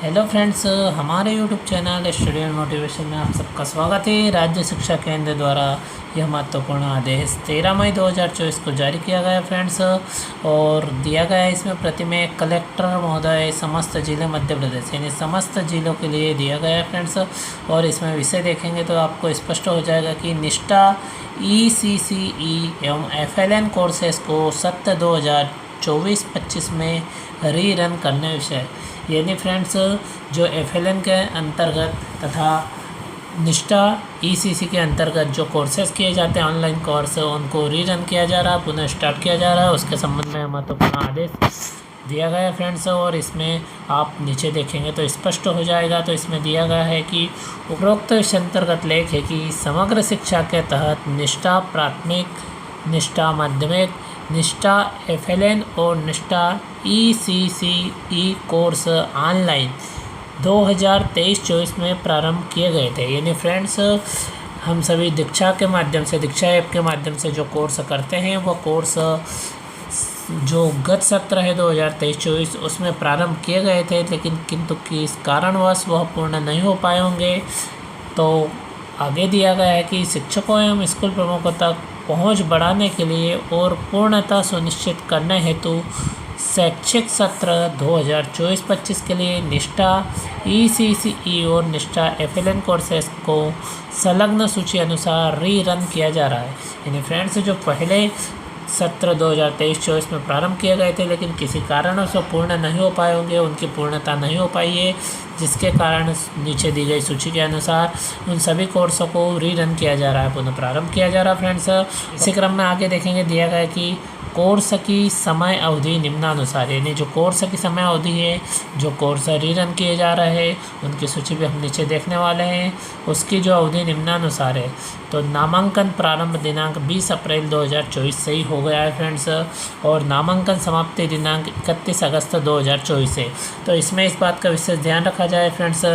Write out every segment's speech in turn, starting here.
Hello friends, हमारे YouTube channel student motivation में आप सबका स्वागत है। राज्य शिक्षा केंद्र द्वारा यह महत्वपूर्ण आदेश 13 मई 2024 को जारी किया गया फ्रेंड्स, और दिया गया है इसमें प्रति में कलेक्टर महोदय समस्त जिले मध्य प्रदेश यानी समस्त जिलों के लिए दिया गया है फ्रेंड्स। और इसमें विषय देखेंगे तो आपको स्पष्ट हो जाएगा कि निष्ठा ECCE एवं FLN कोर्सेस को सत्र 2024-25 में रीरन करने विषय यानी फ्रेंड्स जो FLN के अंतर्गत तथा निष्ठा ECC के अंतर्गत जो कोर्सेज किए जाते हैं ऑनलाइन कोर्स, उनको रीरन किया जा रहा है, पुनः स्टार्ट किया जा रहा है। उसके संबंध में महत्वपूर्ण आदेश दिया गया है फ्रेंड्स। और इसमें आप नीचे देखेंगे तो स्पष्ट हो जाएगा। तो इसमें दिया गया है कि उपरोक्त विषय अंतर्गत लेख है कि समग्र शिक्षा के तहत निष्ठा प्राथमिक, निष्ठा माध्यमिक, निष्ठा FLN और निष्ठा ECCE कोर्स ऑनलाइन 2023-24 में प्रारंभ किए गए थे। यानी फ्रेंड्स हम सभी दीक्षा के माध्यम से, दीक्षा ऐप के माध्यम से जो कोर्स करते हैं वो कोर्स जो गत सत्र है 2023-24 उसमें प्रारंभ किए गए थे, लेकिन किंतु किस कारणवश वह पूर्ण नहीं हो पाए होंगे। तो आगे दिया गया है कि शिक्षकों एवं स्कूल प्रमुखों तक पहुंच बढ़ाने के लिए और पूर्णता सुनिश्चित करने हेतु शैक्षिक सत्र 2024-25 के लिए निष्ठा ECCE और निष्ठा FLN कोर्सेस को संलग्न सूची अनुसार रीरन किया जा रहा है। यानी फ्रेंड्स जो पहले सत्र 2023-24 में प्रारंभ किए गए थे लेकिन किसी कारणों से पूर्ण नहीं हो पाए होंगे, उनकी पूर्णता नहीं हो पाई है, जिसके कारण नीचे दी गई सूची के अनुसार उन सभी कोर्सों को रीरन किया जा रहा है, पुनः प्रारंभ किया जा रहा है फ्रेंड्स। इसी क्रम में आगे देखेंगे दिया गया है कि कोर्स की समय अवधि निम्नानुसार, यानी जो कोर्स की समय अवधि है, जो कोर्स रीरन किए जा रहे हैं उनकी सूची भी हम नीचे देखने वाले हैं। उसकी जो अवधि निम्नानुसार है, तो नामांकन प्रारंभ दिनांक 20 अप्रैल 2024 से ही हो गया है फ्रेंड्स, और नामांकन समाप्ति दिनांक 31 अगस्त 2024 है। तो इसमें इस बात का विशेष ध्यान रखा जाए फ्रेंड्स,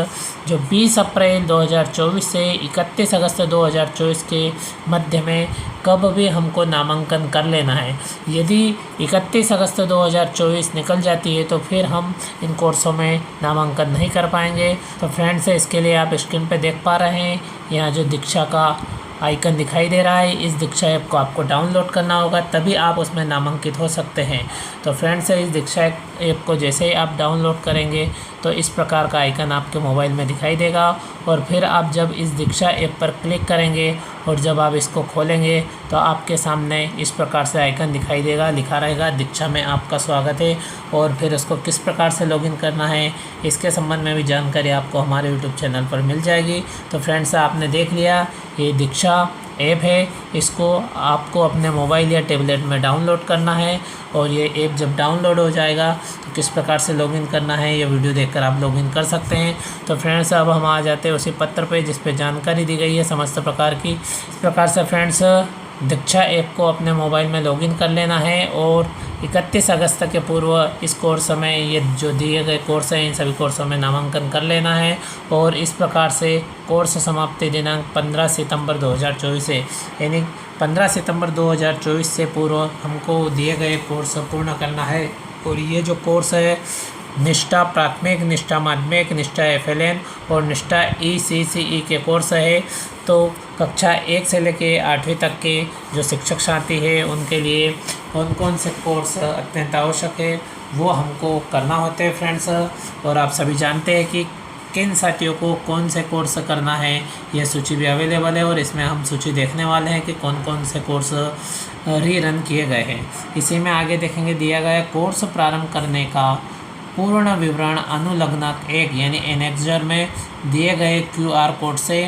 जो 20 अप्रैल 2024 से 31 अगस्त 2024 के मध्य में कब भी हमको नामांकन कर लेना है। यदि 31 अगस्त 2024 निकल जाती है तो फिर हम इन कोर्सों में नामांकन नहीं कर पाएंगे। तो फ्रेंड्स इसके लिए आप स्क्रीन पे देख पा रहे हैं, यहाँ जो दीक्षा का आइकन दिखाई दे रहा है, इस दीक्षा ऐप को आपको डाउनलोड करना होगा, तभी आप उसमें नामांकित हो सकते हैं। तो फ्रेंड्स इस दीक्षा ऐप को जैसे ही आप डाउनलोड करेंगे तो इस प्रकार का आइकन आपके मोबाइल में दिखाई देगा, और फिर आप जब इस दीक्षा ऐप पर क्लिक करेंगे और जब आप इसको खोलेंगे तो आपके सामने इस प्रकार से आइकन दिखाई देगा, लिखा रहेगा दीक्षा में आपका स्वागत है। और फिर उसको किस प्रकार से लॉगिन करना है इसके संबंध में भी जानकारी आपको हमारे यूट्यूब चैनल पर मिल जाएगी। तो फ्रेंड्स आपने देख लिया, ये दीक्षा ऐप है, इसको आपको अपने मोबाइल या टैबलेट में डाउनलोड करना है, और ये ऐप जब डाउनलोड हो जाएगा तो किस प्रकार से लॉगिन करना है ये वीडियो देखकर आप लॉगिन कर सकते हैं। तो फ्रेंड्स अब हम आ जाते हैं उसी पत्र पे जिस पे जानकारी दी गई है समस्त प्रकार की। इस प्रकार से फ्रेंड्स दीक्षा ऐप को अपने मोबाइल में लॉगिन कर लेना है, और 31 अगस्त के पूर्व इस कोर्स में ये जो दिए गए कोर्स हैं इन सभी कोर्सों में नामांकन कर लेना है। और इस प्रकार से कोर्स समाप्ति दिनांक 15 सितंबर 2024 है, यानी 15 सितंबर 2024 से पूर्व हमको दिए गए कोर्स पूर्ण करना है। और ये जो कोर्स है निष्ठा प्राथमिक, निष्ठा माध्यमिक, निष्ठा FLN और निष्ठा ECCE के कोर्स है। तो कक्षा 1 से लेके 8वीं तक के जो शिक्षक साथी है उनके लिए कौन कौन से कोर्स अत्यंत आवश्यक है वो हमको करना होते हैं फ्रेंड्स। और आप सभी जानते हैं कि किन साथियों को कौन से कोर्स करना है, यह सूची भी अवेलेबल है, और इसमें हम सूची देखने वाले हैं कि कौन कौन से कोर्स रीरन किए गए हैं। इसी में आगे देखेंगे दिया गया कोर्स प्रारंभ करने का पूर्ण विवरण अनुलग्नक 1 यानी एनेक्सर में दिए गए QR कोड से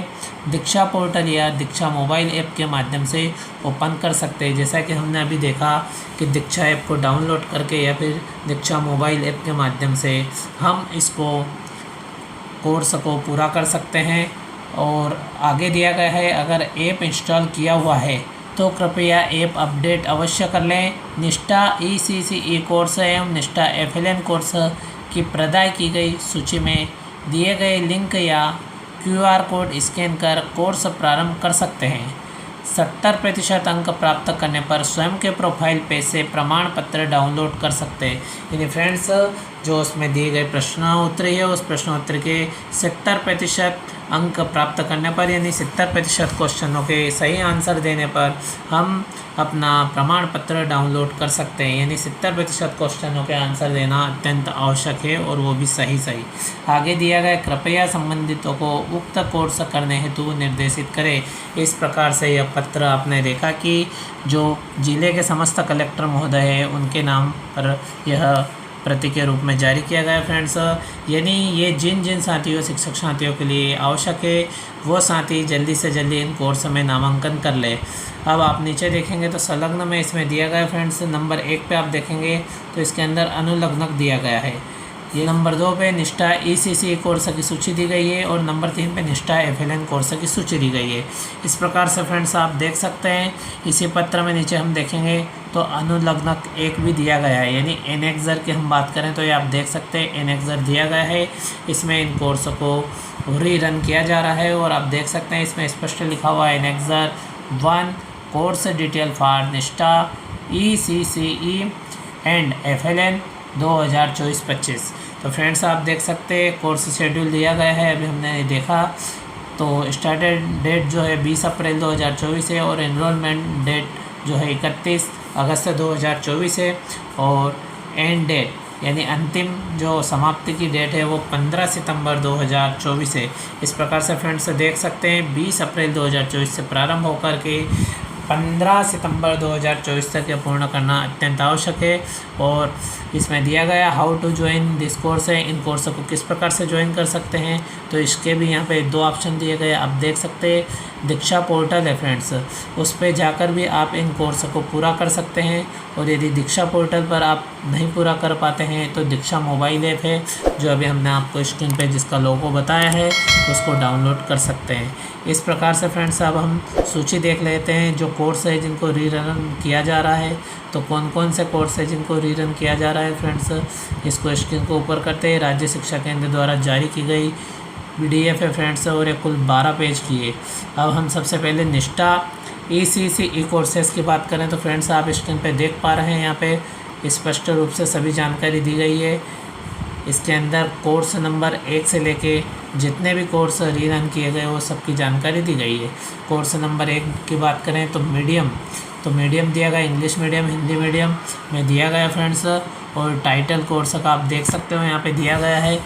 दीक्षा पोर्टल या दीक्षा मोबाइल ऐप के माध्यम से ओपन कर सकते हैं। जैसा कि हमने अभी देखा कि दीक्षा ऐप को डाउनलोड करके या फिर दीक्षा मोबाइल ऐप के माध्यम से हम इसको कोर्स को पूरा कर सकते हैं। और आगे दिया गया है अगर ऐप इंस्टॉल किया हुआ है तो कृपया ऐप अपडेट अवश्य कर लें। निष्ठा ECCE कोर्स एवं निष्ठा FLN कोर्स की प्रदान की गई सूची में दिए गए लिंक या QR कोड स्कैन कर कोर्स प्रारंभ कर सकते हैं। 70% अंक प्राप्त करने पर स्वयं के प्रोफाइल पेज से प्रमाण पत्र डाउनलोड कर सकते हैं। यानी फ्रेंड्स, जो उसमें दिए गए प्रश्नोत्तरी है उस प्रश्नोत्तरी के 70% अंक प्राप्त करने पर, यानी 70% क्वेश्चनों के सही आंसर देने पर हम अपना प्रमाण पत्र डाउनलोड कर सकते हैं। यानी 70% क्वेश्चनों के आंसर देना अत्यंत आवश्यक है और वो भी सही। आगे दिया गया, कृपया संबंधितों को उक्त कोर्स करने हेतु निर्देशित करें। इस प्रकार से यह पत्र आपने देखा कि जो जिले के समस्त कलेक्टर महोदय हैं उनके नाम पर यह प्रति के रूप में जारी किया गया फ्रेंड्स। यानी ये जिन साथियों, शिक्षक साथियों के लिए आवश्यक है वो साथी जल्दी से जल्दी इन कोर्स में नामांकन कर ले। अब आप नीचे देखेंगे तो संलग्न में इसमें दिया गया फ्रेंड्स। नंबर 1 पे आप देखेंगे तो इसके अंदर अनुलग्नक दिया गया है। ये नंबर 2 पे निष्ठा ECC कोर्स की सूची दी गई है और नंबर 3 पे निष्ठा FLN कोर्स की सूची दी गई है। इस प्रकार से फ्रेंड्स आप देख सकते हैं। इसी पत्र में नीचे हम देखेंगे तो अनुलग्नक 1 भी दिया गया है। यानी एनेक्सर की हम बात करें तो ये आप देख सकते हैं एनेक्सर दिया गया है। इसमें इन कोर्स को रीरन किया जा रहा है और आप देख सकते हैं इसमें स्पष्ट लिखा हुआ है एनेक्सर 1 कोर्स डिटेल फॉर निष्ठा ECCE एंड FLN 2024-25। तो फ्रेंड्स आप देख सकते हैं कोर्स शेड्यूल दिया गया है। अभी हमने देखा तो स्टार्टेड डेट जो है 20 अप्रैल 2024 है और एनरोलमेंट डेट जो है 31 अगस्त 2024 है और एंड डेट यानी अंतिम जो समाप्ति की डेट है वो 15 सितंबर 2024 है। इस प्रकार से फ्रेंड्स देख सकते हैं 20 अप्रैल 2024 से प्रारंभ होकर के 15 सितंबर 2024 तक यह पूर्ण करना अत्यंत आवश्यक है। और इसमें दिया गया how to join this course है। इन कोर्स को किस प्रकार से ज्वाइन कर सकते हैं तो इसके भी यहाँ पे 2 ऑप्शन दिए गए आप देख सकते हैं। दीक्षा पोर्टल है फ्रेंड्स, उस पर जाकर भी आप इन कोर्स को पूरा कर सकते हैं। और यदि दीक्षा पोर्टल पर आप नहीं पूरा कर पाते हैं तो दीक्षा मोबाइल ऐप है जो अभी हमने आपको स्क्रीन पे जिसका लोगो बताया है उसको डाउनलोड कर सकते हैं। इस प्रकार से फ्रेंड्स अब हम सूची देख लेते हैं जो कोर्स है जिनको रीरन किया जा रहा है। तो कौन कौन से कोर्स है जिनको रीरन किया जा रहा है फ्रेंड्स, इसको स्क्रीन को ऊपर करते हैं। राज्य शिक्षा केंद्र द्वारा जारी की गई PDF है फ्रेंड्स और ये कुल 12 पेज की है। अब हम सबसे पहले निष्ठा ECCE कोर्सेज़ की बात करें तो फ्रेंड्स आप स्क्रीन पे देख पा रहे हैं यहाँ पे स्पष्ट रूप से सभी जानकारी दी गई है। इसके अंदर कोर्स नंबर 1 से लेके जितने भी कोर्स रीरन किए गए वो सबकी जानकारी दी गई है। कोर्स नंबर 1 की बात करें तो मीडियम दिया गया, इंग्लिश मीडियम हिंदी मीडियम में दिया गया फ्रेंड्स। और टाइटल कोर्स का आप देख सकते हो यहाँ पे दिया गया है,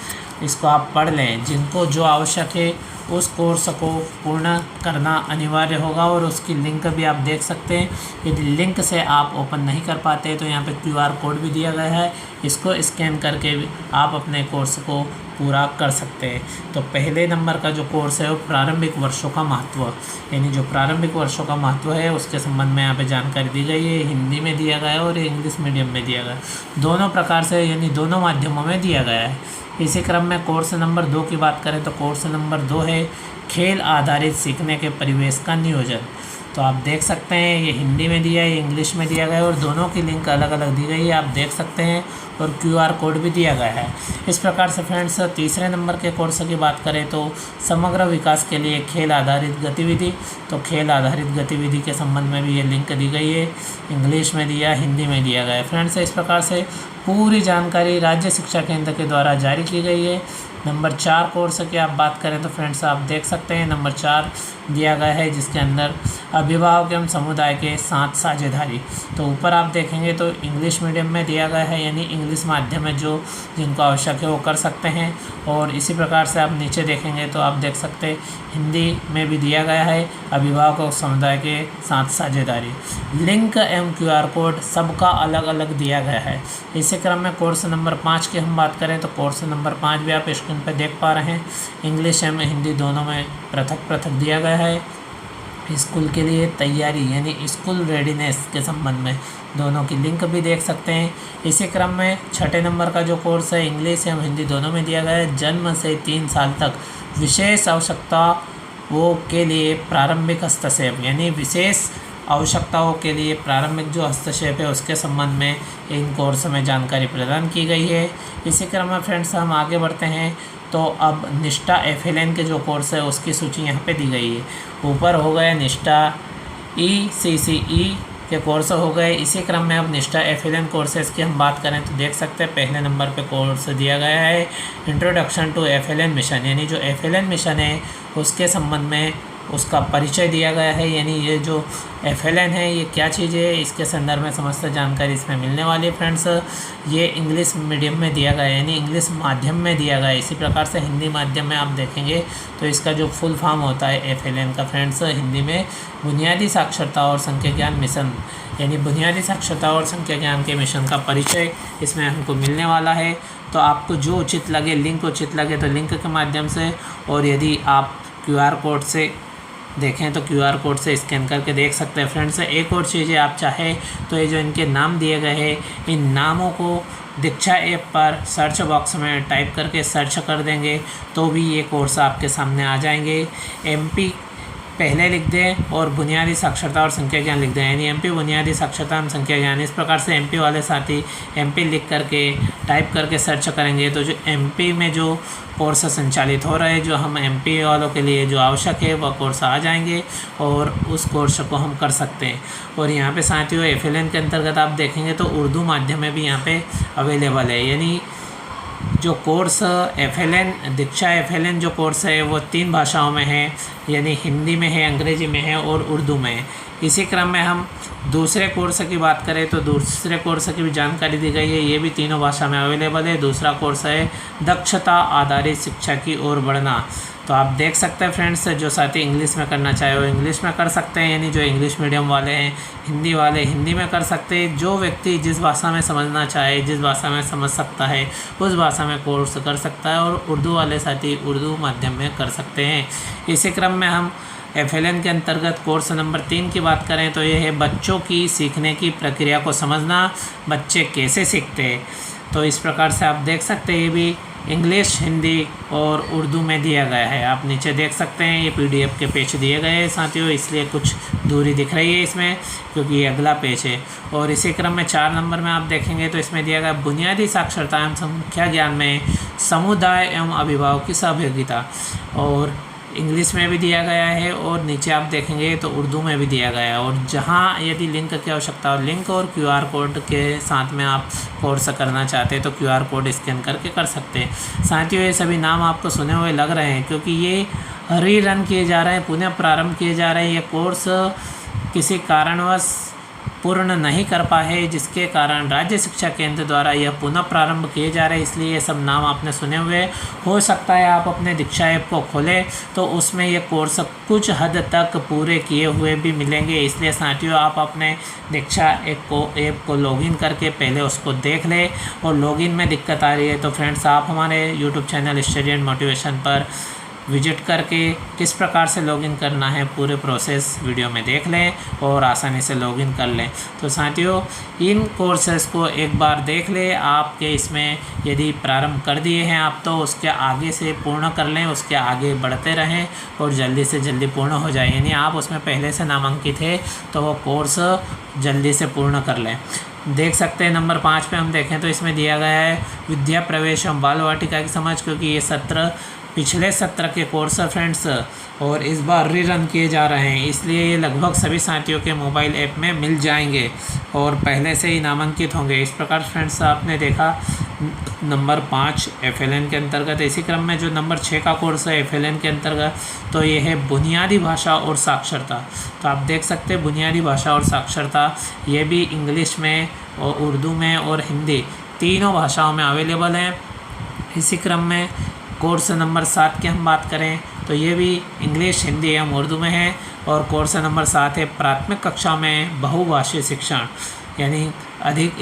इसको आप पढ़ लें। जिनको जो आवश्यक है उस कोर्स को पूर्ण करना अनिवार्य होगा और उसकी लिंक भी आप देख सकते हैं। यदि लिंक से आप ओपन नहीं कर पाते तो यहाँ पे QR कोड भी दिया गया है, इसको स्कैन करके भी आप अपने कोर्स को पूरा कर सकते हैं। तो पहले नंबर का जो कोर्स है वो प्रारंभिक वर्षों का महत्व, यानी जो प्रारंभिक वर्षों का महत्व है उसके संबंध में यहाँ पे जानकारी दी गई है। हिंदी में दिया गया है और इंग्लिश मीडियम में दिया गया है, दोनों प्रकार से यानी दोनों माध्यमों में दिया गया है। इसी क्रम में कोर्स नंबर 2 की बात करें तो कोर्स नंबर 2 है खेल आधारित सीखने के परिवेश का नियोजन। तो आप देख सकते हैं ये हिंदी में दिया है, इंग्लिश में दिया गया है और दोनों की लिंक अलग अलग दी गई है, आप देख सकते हैं। और QR कोड भी दिया गया है। इस प्रकार से फ्रेंड्स तीसरे नंबर के कोर्स की बात करें तो समग्र विकास के लिए खेल आधारित गतिविधि। तो खेल आधारित गतिविधि के संबंध में भी ये लिंक दी गई है, इंग्लिश में दिया, हिंदी में दिया गया है फ्रेंड्स। इस प्रकार से पूरी जानकारी राज्य शिक्षा केंद्र के द्वारा जारी की गई है। नंबर 4 कोर्स की आप बात करें तो फ्रेंड्स आप देख सकते हैं नंबर 4 दिया गया है जिसके अंदर अभिभावक एवं समुदाय के साथ साझेदारी। तो ऊपर आप देखेंगे तो इंग्लिश मीडियम में दिया गया है, यानी इंग्लिश माध्यम में जो जिनको आवश्यक है वो कर सकते हैं। और इसी प्रकार से आप नीचे देखेंगे तो आप देख सकते हैं हिंदी में भी दिया गया है अभिभावक और समुदाय के साथ साझेदारी। लिंक एवं QR कोड सबका अलग अलग दिया गया है। इसी क्रम में कोर्स नंबर 5 की हम बात करें तो कोर्स नंबर 5 भी आप स्क्रीन पर देख पा रहे हैं, इंग्लिश एवं हिंदी दोनों में पृथक पृथक दिया गया है। स्कूल के लिए तैयारी यानी स्कूल रेडीनेस के संबंध में दोनों की लिंक भी देख सकते हैं। इसी क्रम में 6 नंबर का जो कोर्स है इंग्लिश एवं हिंदी दोनों में दिया गया है, जन्म से 3 साल तक विशेष आवश्यकताओं के लिए प्रारंभिक हस्तक्षेप, यानी विशेष आवश्यकताओं के लिए प्रारंभिक जो हस्तक्षेप है उसके संबंध में इन कोर्स में जानकारी प्रदान की गई है। इसी क्रम में फ्रेंड्स हम आगे बढ़ते हैं तो अब निष्ठा FLN के जो कोर्स है उसकी सूची यहाँ पे दी गई है। ऊपर हो गया निष्ठा ECCE के कोर्स हो गए। इसी क्रम में अब निष्ठा FLN कोर्सेज़ की हम बात करें तो देख सकते हैं पहले नंबर पे कोर्स दिया गया है इंट्रोडक्शन टू FLN मिशन, यानी जो FLN मिशन है उसके संबंध में उसका परिचय दिया गया है। यानी ये जो FLN है ये क्या चीज़ है, इसके संदर्भ में समस्त जानकारी इसमें मिलने वाली है फ्रेंड्स। ये इंग्लिश मीडियम में दिया गया है, यानी इंग्लिश माध्यम में दिया गया है। इसी प्रकार से हिंदी माध्यम में आप देखेंगे तो इसका जो फुल फॉर्म होता है FLN का फ्रेंड्स, हिंदी में बुनियादी साक्षरता और संख्या ज्ञान मिशन, यानी बुनियादी साक्षरता और संख्या ज्ञान के मिशन का परिचय इसमें हमको मिलने वाला है। तो आपको जो उचित लगे, लिंक उचित लगे तो लिंक के माध्यम से, और यदि आप QR कोड से देखें तो QR कोड से स्कैन करके देख सकते हैं फ्रेंड्स। एक और चीज़ है, आप चाहे तो ये जो इनके नाम दिए गए हैं इन नामों को दीक्षा ऐप पर सर्च बॉक्स में टाइप करके सर्च कर देंगे तो भी ये कोर्स आपके सामने आ जाएंगे। MP पहले लिख दें और बुनियादी साक्षरता और संख्या ज्ञान लिख दें, यानी MP बुनियादी साक्षरता और संख्या ज्ञान। इस प्रकार से MP वाले साथी MP लिख करके टाइप करके सर्च करेंगे तो जो MP में जो कोर्स संचालित हो रहे हैं, जो हम MP वालों के लिए जो आवश्यक है वह कोर्स आ जाएंगे और उस कोर्स को हम कर सकते हैं। और यहाँ पे साथियों FLN के अंतर्गत आप देखेंगे तो उर्दू माध्यम में भी यहाँ पे अवेलेबल है, यानी जो कोर्स FLN दीक्षा FLN जो कोर्स है वो 3 भाषाओं में है, यानी हिंदी में है, अंग्रेजी में है और उर्दू में है। इसी क्रम में हम दूसरे कोर्स की बात करें तो दूसरे कोर्स की भी जानकारी दी गई है, ये भी तीनों भाषा में अवेलेबल है। दूसरा कोर्स है दक्षता आधारित शिक्षा की ओर बढ़ना। तो आप देख सकते हैं फ्रेंड्स, जो साथी इंग्लिश में करना चाहे वो इंग्लिश में कर सकते हैं, यानी जो इंग्लिश मीडियम वाले हैं, हिंदी वाले हिंदी में कर सकते हैं। जो व्यक्ति जिस भाषा में समझना चाहे, जिस भाषा में समझ सकता है उस भाषा में कोर्स कर सकता है, और उर्दू वाले साथी उर्दू माध्यम में कर सकते हैं। इसी क्रम में हम FLN के अंतर्गत कोर्स नंबर 3 की बात करें तो ये है बच्चों की सीखने की प्रक्रिया को समझना, बच्चे कैसे सीखते हैं। तो इस प्रकार से आप देख सकते हैं ये भी इंग्लिश, हिंदी और उर्दू में दिया गया है। आप नीचे देख सकते हैं ये PDF के पेज दिए गए हैं साथियों, इसलिए कुछ दूरी दिख रही है इसमें क्योंकि ये अगला पेज है। और इसी क्रम में 4 नंबर में आप देखेंगे तो इसमें दिया गया बुनियादी साक्षरता एवं संख्या ज्ञान में समुदाय एवं अभिभावक की सहभागिता, और इंग्लिश में भी दिया गया है और नीचे आप देखेंगे तो उर्दू में भी दिया गया है। और जहां यदि लिंक की आवश्यकता हो, लिंक और QR कोड के साथ में आप कोर्स करना चाहते हैं तो QR कोड स्कैन करके कर सकते हैं। साथियों ये सभी नाम आपको सुने हुए लग रहे हैं क्योंकि ये रीरन किए जा रहे हैं, पुनः प्रारंभ किए जा रहे हैं। ये कोर्स किसी कारणवश पूर्ण नहीं कर पाए, जिसके कारण राज्य शिक्षा केंद्र द्वारा यह पुनः प्रारंभ किए जा रहे हैं। इसलिए ये सब नाम आपने सुने हुए। हो सकता है आप अपने दीक्षा ऐप को खोलें तो उसमें ये कोर्स कुछ हद तक पूरे किए हुए भी मिलेंगे। इसलिए साथियों आप अपने दीक्षा ऐप को लॉगिन करके पहले उसको देख लें, और लॉगिन में दिक्कत आ रही है तो फ्रेंड्स आप हमारे YouTube channel study and motivation पर विजिट करके किस प्रकार से लॉगिन करना है पूरे प्रोसेस वीडियो में देख लें और आसानी से लॉगिन कर लें। तो साथियों इन कोर्सेज़ को एक बार देख लें। आपके इसमें यदि प्रारंभ कर दिए हैं आप तो उसके आगे से पूर्ण कर लें, उसके आगे बढ़ते रहें और जल्दी से जल्दी पूर्ण हो जाए। यानी आप उसमें पहले से नामांकित है तो वो कोर्स जल्दी से पूर्ण कर लें। देख सकते हैं नंबर 5 पे हम देखें तो इसमें दिया गया है विद्या प्रवेश एवं बाल वाटिका की समझ, क्योंकि ये सत्र पिछले सत्र के कोर्स फ्रेंड्स और इस बार रीरन किए जा रहे हैं, इसलिए ये लगभग सभी साथियों के मोबाइल ऐप में मिल जाएंगे और पहले से ही नामांकित होंगे। इस प्रकार फ्रेंड्स आपने देखा नंबर 5 FLN के अंतर्गत। इसी क्रम में जो नंबर 6 का कोर्स है FLN के अंतर्गत तो ये है बुनियादी भाषा और साक्षरता। तो आप देख सकते हैं बुनियादी भाषा और साक्षरता ये भी इंग्लिश में और उर्दू में और हिंदी तीनों भाषाओं में अवेलेबल है। इसी क्रम में कोर्स नंबर 7 की हम बात करें तो ये भी इंग्लिश, हिंदी एवं उर्दू में है। और कोर्स नंबर 7 है प्राथमिक कक्षा में बहुभाषीय शिक्षण, यानी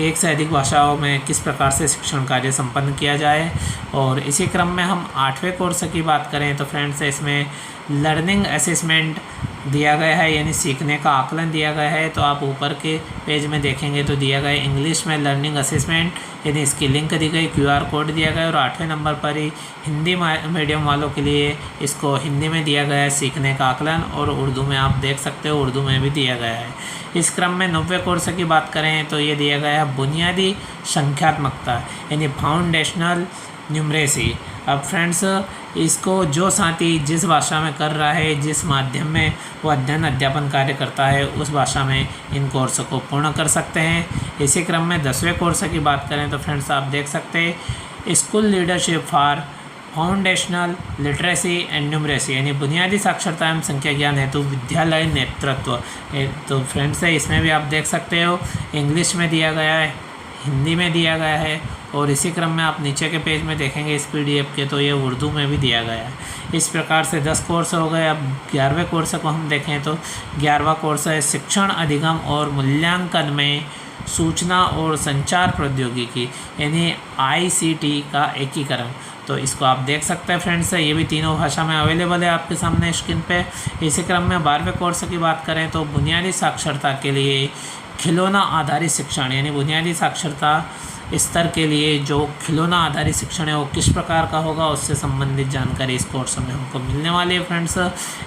एक से अधिक भाषाओं में किस प्रकार से शिक्षण कार्य संपन्न किया जाए। और इसी क्रम में हम 8वें कोर्स की बात करें तो फ्रेंड्स इसमें लर्निंग असेसमेंट दिया गया है, यानी सीखने का आकलन दिया गया है। तो आप ऊपर के पेज में देखेंगे तो दिया गया है इंग्लिश में लर्निंग असेसमेंट, यानी इसकी लिंक दी गई, QR कोड दिया गया है। और 8वें नंबर पर ही हिंदी मीडियम वालों के लिए इसको हिंदी में दिया गया है सीखने का आकलन, और उर्दू में आप देख सकते हो उर्दू में भी दिया गया है। इस क्रम में 90वें कोर्स की बात करें तो ये दिया गया है बुनियादी संख्यात्मकता, यानी फाउंडेशनल न्यूमरेसी। अब फ्रेंड्स इसको जो साथी जिस भाषा में कर रहा है, जिस माध्यम में वो अध्ययन अध्यापन कार्य करता है, उस भाषा में इन कोर्स को पूर्ण कर सकते हैं। इसी क्रम में 10वें कोर्स की बात करें तो फ्रेंड्स आप देख सकते हैं school leadership for foundational literacy and numeracy, यानी बुनियादी साक्षरता एवं संख्या ज्ञान हेतु विद्यालय नेतृत्व। तो फ्रेंड्स इसमें भी आप देख सकते हो इंग्लिश में दिया गया है, हिंदी में दिया गया है, और इसी क्रम में आप नीचे के पेज में देखेंगे इस PDF के तो ये उर्दू में भी दिया गया है। इस प्रकार से 10 कोर्स हो गए। अब 11वें कोर्स को हम देखें तो 11वां कोर्स है शिक्षण अधिगम और मूल्यांकन में सूचना और संचार प्रौद्योगिकी, यानी ICT का एकीकरण। तो इसको आप देख सकते हैं फ्रेंड्स, ये भी तीनों भाषा में अवेलेबल है आपके सामने स्क्रीन पे। इसी क्रम में 12वें कोर्स की बात करें तो बुनियादी साक्षरता के लिए खिलौना आधारित शिक्षण, यानी बुनियादी साक्षरता स्तर के लिए जो खिलौना आधारित शिक्षण है वो किस प्रकार का होगा, उससे संबंधित जानकारी इस कोर्स में हमको मिलने वाली है फ्रेंड्स।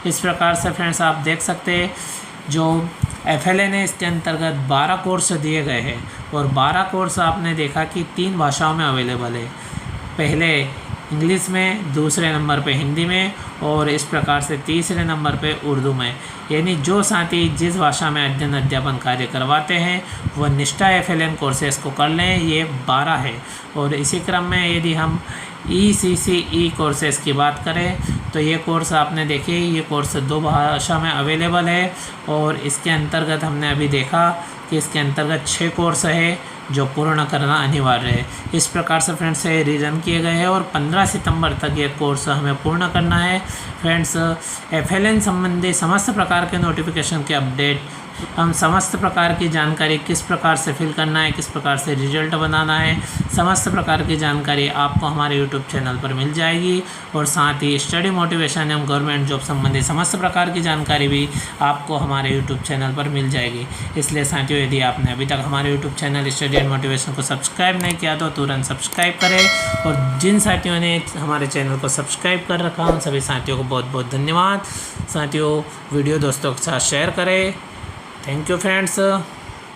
इस प्रकार से फ्रेंड्स आप देख सकते हैं जो FLN है इसके अंतर्गत 12 कोर्स दिए गए हैं, और 12 कोर्स आपने देखा कि 3 भाषाओं में अवेलेबल है, पहले इंग्लिश में, दूसरे नंबर पे हिंदी में, और इस प्रकार से तीसरे नंबर पे उर्दू में। यानी जो साथी जिस भाषा में अध्ययन अध्यापन कार्य करवाते हैं वह निष्ठा FLN कोर्सेस को कर लें, ये 12 है। और इसी क्रम में यदि हम ECCE कोर्सेस की बात करें तो ये कोर्स आपने देखे, ये कोर्स 2 भाषा में अवेलेबल है, और इसके अंतर्गत हमने अभी देखा कि इसके अंतर्गत 6 कोर्स है जो पूर्ण करना अनिवार्य है। इस प्रकार से फ्रेंड्स ये रीजन किए गए हैं, और 15 सितंबर तक ये कोर्स हमें पूर्ण करना है। फ्रेंड्स FLN संबंधी समस्त प्रकार के नोटिफिकेशन के अपडेट, हम समस्त प्रकार की जानकारी किस प्रकार से फिल करना है, किस प्रकार से रिजल्ट बनाना है, समस्त प्रकार की जानकारी आपको हमारे YouTube चैनल पर मिल जाएगी। और साथ ही स्टडी मोटिवेशन एवं गवर्नमेंट जॉब संबंधी समस्त प्रकार की जानकारी भी आपको हमारे YouTube चैनल पर मिल जाएगी। इसलिए साथियों यदि आपने अभी तक हमारे YouTube channel study and motivation को सब्सक्राइब नहीं किया तो तुरंत सब्सक्राइब करें, और जिन साथियों ने हमारे चैनल को सब्सक्राइब कर रखा उन सभी साथियों को बहुत बहुत धन्यवाद। साथियों वीडियो दोस्तों के साथ शेयर करें। Thank you friends.